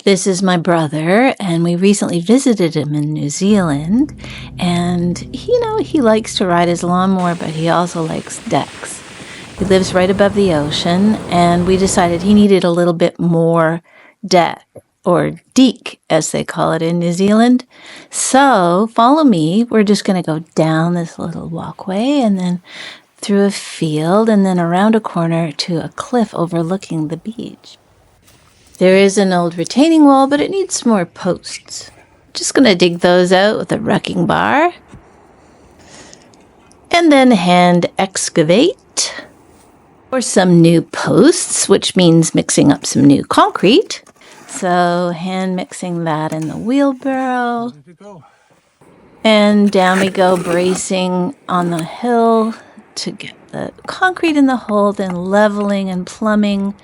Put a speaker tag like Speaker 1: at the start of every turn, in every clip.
Speaker 1: This is my brother, and we recently visited him in New Zealand. And, he likes to ride his lawnmower, but he also likes decks. He lives right above the ocean, and we decided he needed a little bit more deck, or deek, as they call it in New Zealand. So, follow me. We're just going to go down this little walkway, and then through a field, and then around a corner to a cliff overlooking the beach. There is an old retaining wall, but it needs some more posts. Just going to dig those out with a wrecking bar. And then hand excavate for some new posts, which means mixing up some new concrete. So hand mixing that in the wheelbarrow. And down we go, bracing on the hill to get the concrete in the hole, then leveling and plumbing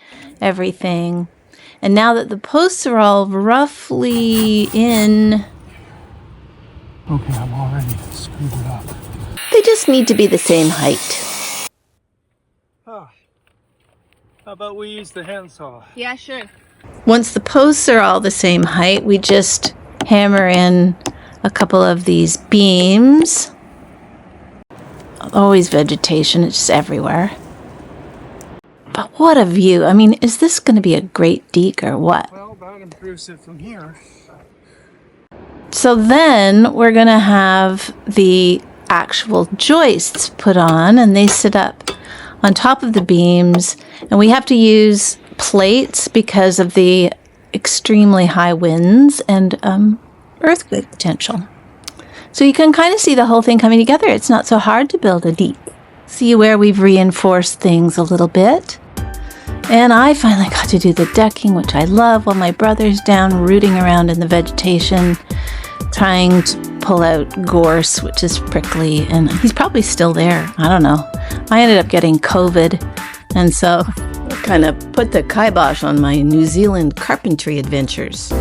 Speaker 1: everything. And now that the posts are all roughly in...
Speaker 2: Okay, I'm already screwed it up.
Speaker 1: They just need to be the same height.
Speaker 2: How about we use the handsaw?
Speaker 3: Yeah, sure.
Speaker 1: Once the posts are all the same height, we just hammer in a couple of these beams. Always vegetation, it's just everywhere. But what a view. I mean, is this going to be a great deek or what?
Speaker 2: Well, that improves it from here.
Speaker 1: So then we're going to have the actual joists put on, and they sit up on top of the beams. And we have to use plates because of the extremely high winds and earthquake potential. So you can kind of see the whole thing coming together. It's not so hard to build a deek. See where we've reinforced things a little bit. And I finally got to do the decking, which I love, while my brother's down rooting around in the vegetation, trying to pull out gorse, which is prickly, and he's probably still there. I don't know. I ended up getting COVID, and so kind of put the kibosh on my New Zealand carpentry adventures.